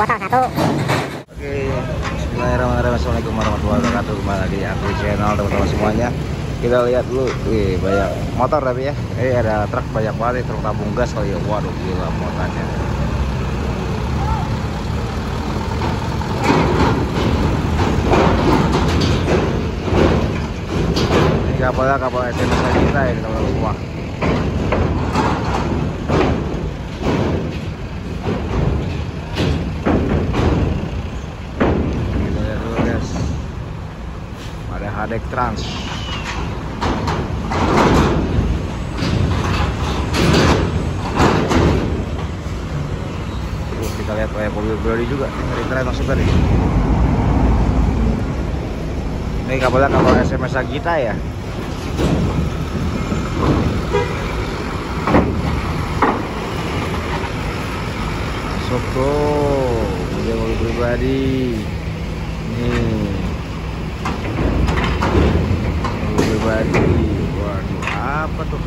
botol satu. Oke, bismillahirrahmanirrahim. Assalamualaikum warahmatullahi wabarakatuh. Kembali di Agri Channel teman-teman semuanya. Kita lihat dulu, banyak motor tapi ya. Ada truk banyak banget, truk tabung gas kali ya. Waduh, gila muatannya. Ini kapal SMS kita ya teman-teman semua. Kita lihat dulu guys. Ada Hadek Trans. Kita lihat kayak mobil pribadi juga dari tren masuk tadi. Ini kapalnya kapal SMS kita ya. Masuk tuh mobil pribadi. Nih mobil pribadi. Waduh, apa tuh?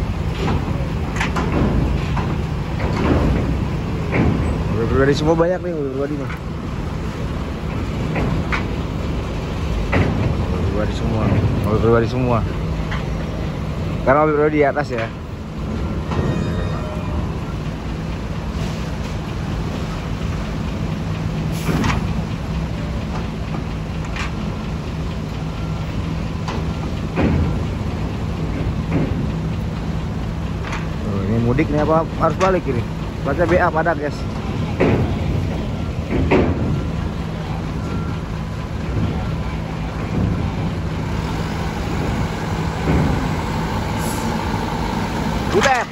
Mobil pribadi semua banyak nih, mobil pribadi nih. Mobil pribadi semua. Karena mobil pribadi di atas ya. Ini mudik nih apa harus balik ini? Baca BA padat guys. Butet.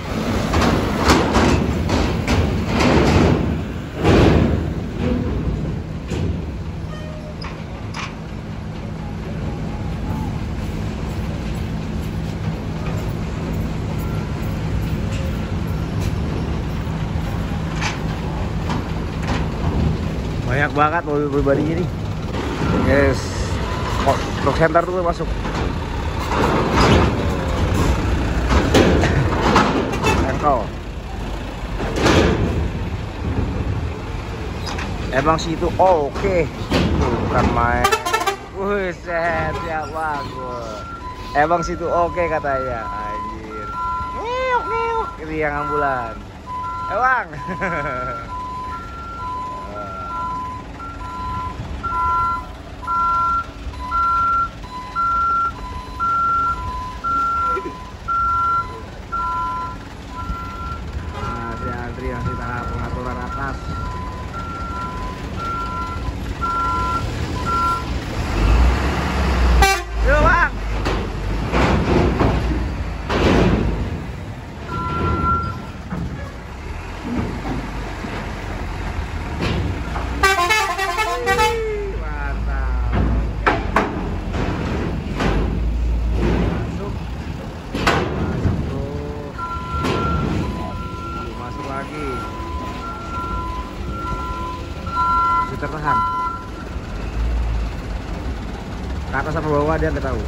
Banyak banget mobil pribadi ini. Yes. Truk center tuh masuk. Emang situ oke. Bukan main. Buset, ya bagus. Emang situ oke katanya. Anjir. Niuk niuk. Ini yang ambulan. Emang. Masih tahap pengaturan atas. Yuk bang. Mantap. Masuk lagi. Masih tertahan. Ke atas apa bawah dia nggak tahu.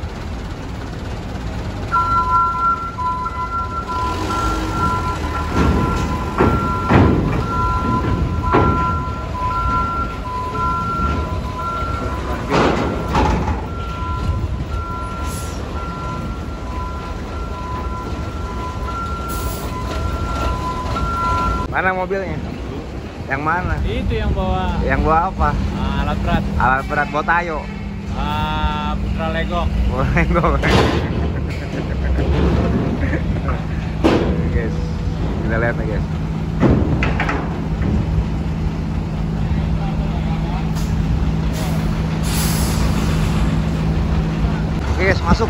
Mana mobilnya? Yang mana? Itu yang bawa. Yang bawa apa? Alat berat. Alat berat bawa tayo. Putra Legok. Legok. Guys, kita lihat nih guys. Oke guys, masuk.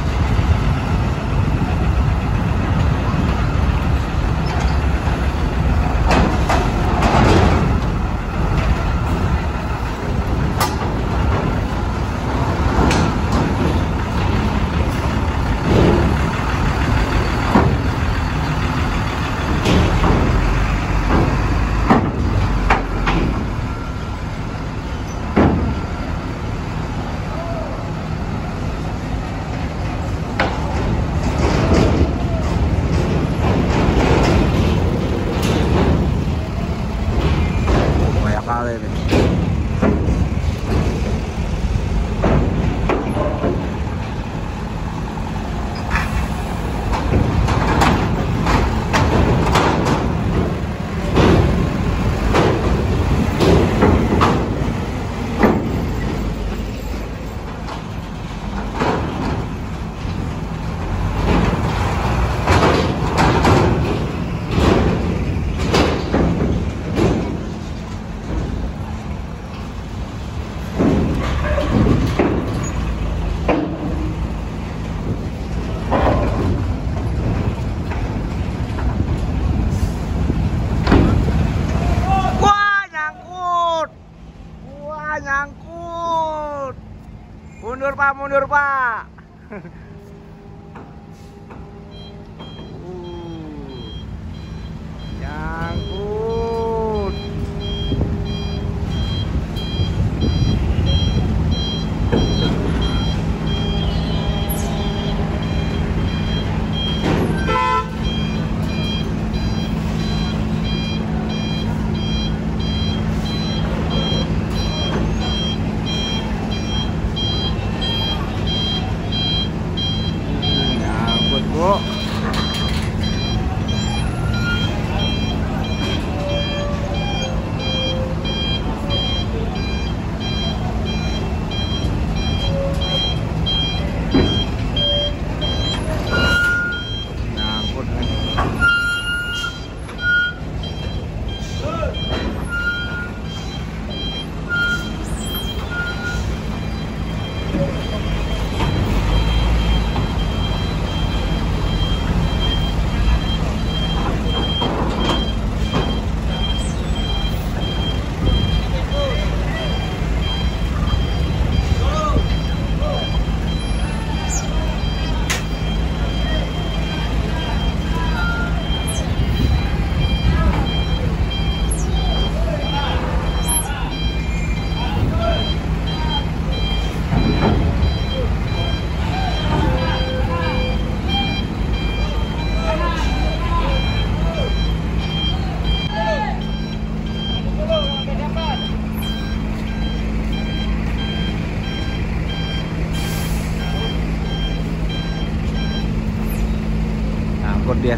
mundur Pak. Nyangkut. Nyangkut, Bu. Nyangkut nih. Nyangkut dia.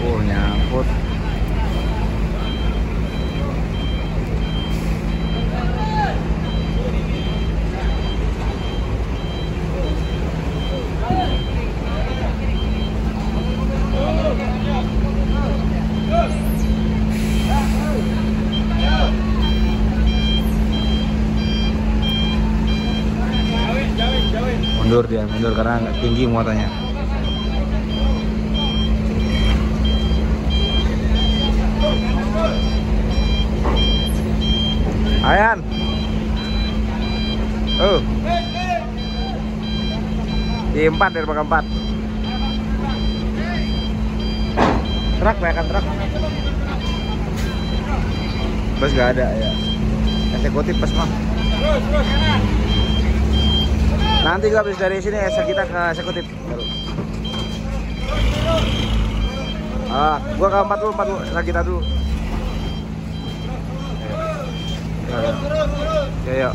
Oh, nyangkut. Mundur dia, mundur karena tinggi muatannya. Ayan. Di 4 dari bangka 4. Truk, bayangkan truk. Bus gak ada ya. Eksekutif pas mah. Terus kanan. Nanti gua habis dari sini kita ke eksekutif. Gua ke 4 dulu, kita dulu. Ya, yuk.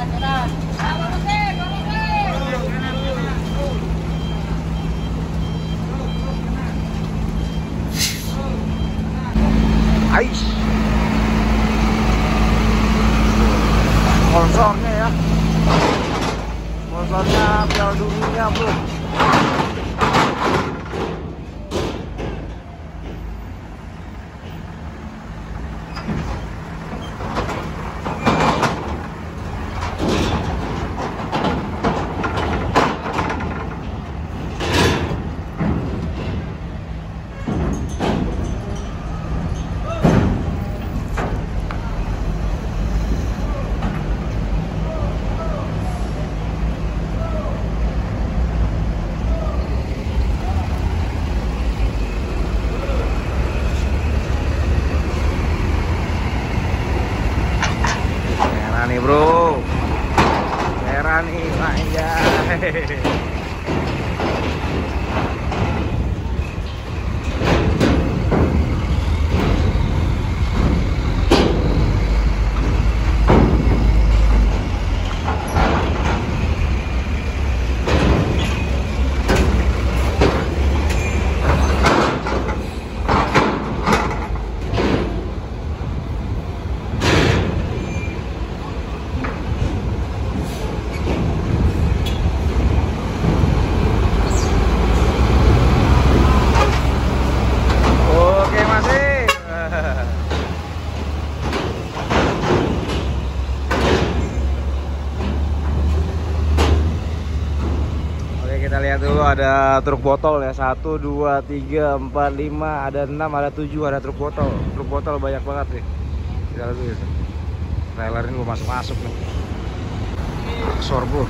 Kanan. Aish. Sponsornya ya. Sponsornya Piala Dunia, Bro. Nih bro, merah nih anjay. Kita lihat dulu, ada truk botol ya, 1, 2, 3, 4, 5, ada 6, ada 7, ada truk botol. Truk botol banyak banget nih. Kita lihat dulu. Trailer ini belum masuk nih. Sorbo.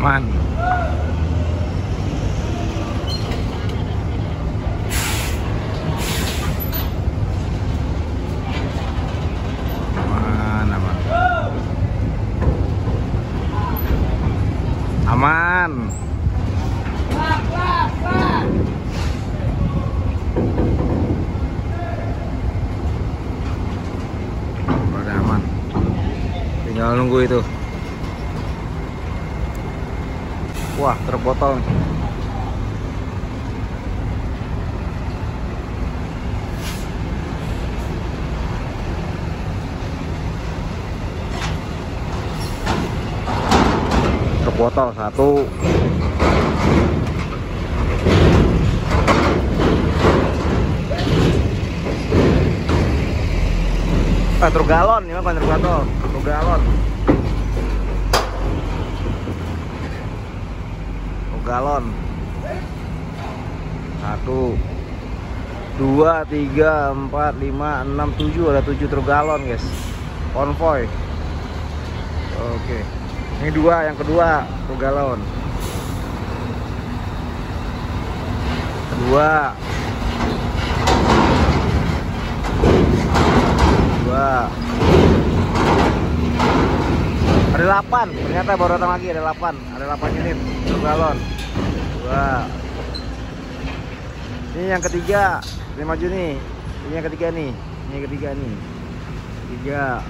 Aman. Aman. Udah aman. Tinggal nunggu itu. Wah, truk botol. Truk botol 1. Truk galon, ini bukan truk botol, truk galon. Galon 1, 2, 3, 4, 5, 6, 7, ada 7 truk galon guys, konvoy. Oke, ini yang kedua truk galon, kedua ada 8, ternyata baru datang lagi, ada 8 unit truk galon. 2. Ini yang ketiga, ini maju nih. Ini yang ketiga nih. Ini yang ketiga nih. 3.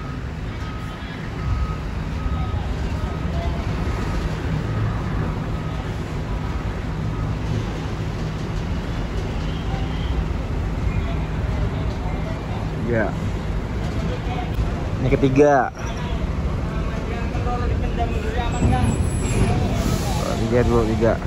Ya. Ini ketiga. 3 dulu, 3.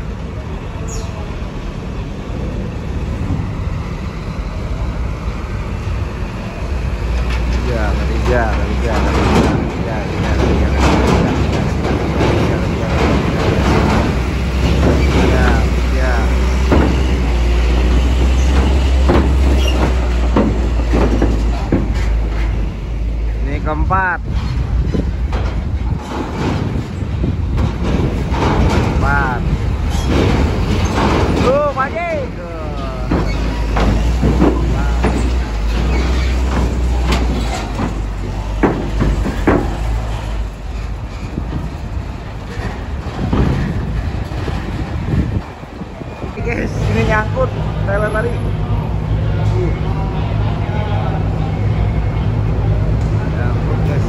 Ini keempat. 4. Tuh, maju. Guys, ini nyangkut trailer tadi. Nyangkut guys.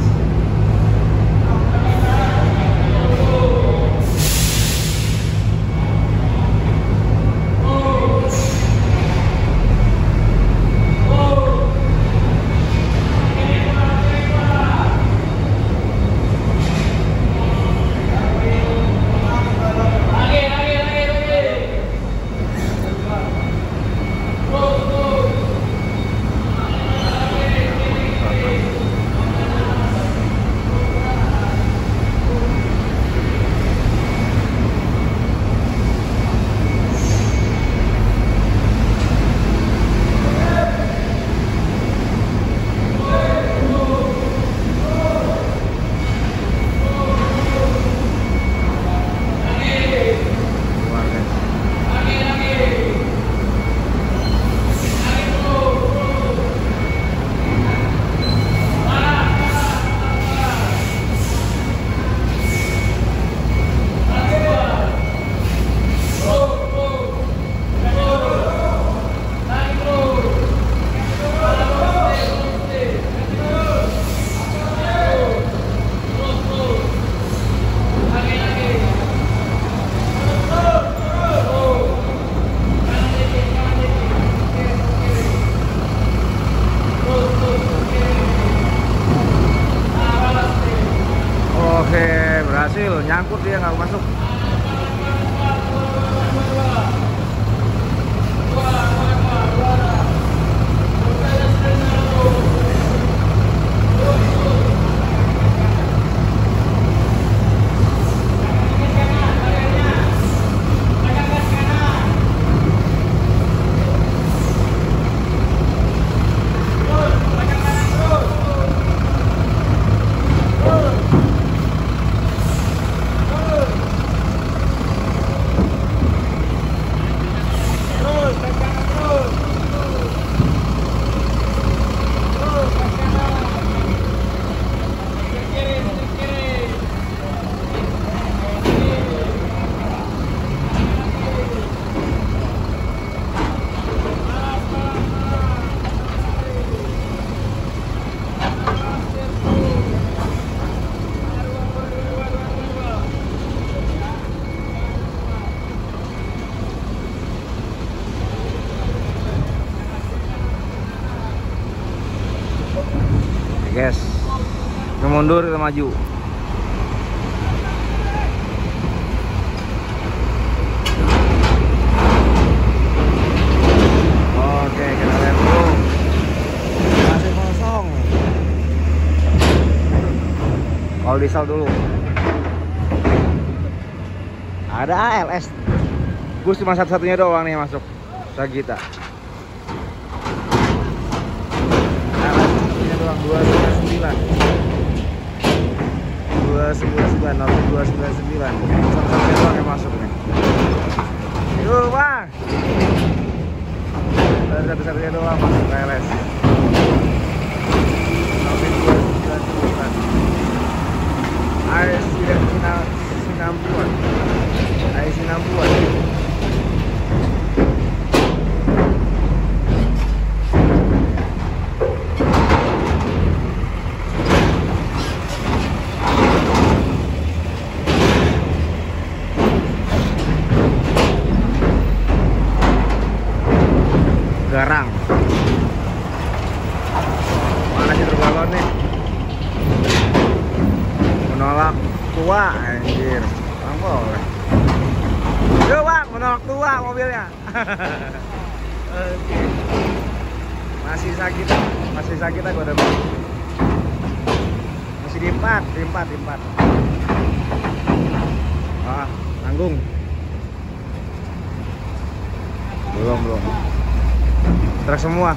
mundur, kita maju. Oke, kita lihat dulu. Masih kosong. Kalau diesel dulu. Ada ALS. Bus cuma satu-satunya doang nih yang masuk. Sagita. ALS satunya doang 299. 299, nomor 299. Satu-satunya doang yang masuk nih. Yuk, Bang. Dari satu-satunya doang masuk ke ALS. Nomor 299. AS Sinambuan. AS Sinambuan. Garang. Mana sih terbalon nih? Menolak tua, anjir. Bang boleh. Yo Bang, menolak tua mobilnya. Oke. Masih sakit aku udah. Masih di 4. Ah, tanggung. Belum. Truk semua.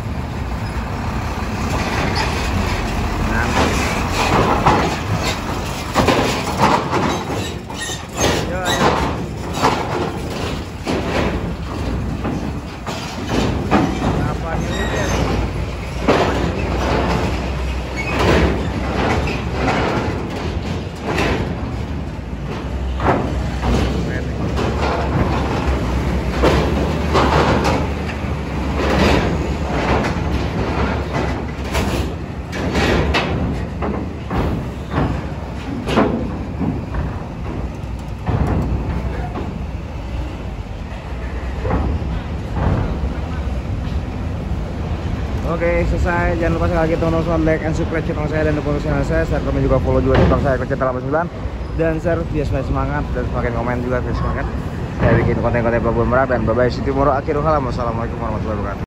Yo, ayo. Apa ini? Oke, selesai. Jangan lupa sekali lagi teman-teman like and subscribe channel saya dan dukung channel saya. Share, komen juga, follow juga TikTok saya @kecil89 dan share biar semakin semangat dan semakin komen juga biar semangat. Saya bikin konten-konten pelabuhan merak dan bye bye. Siti Moro akhirul kalam. Wassalamualaikum warahmatullahi wabarakatuh.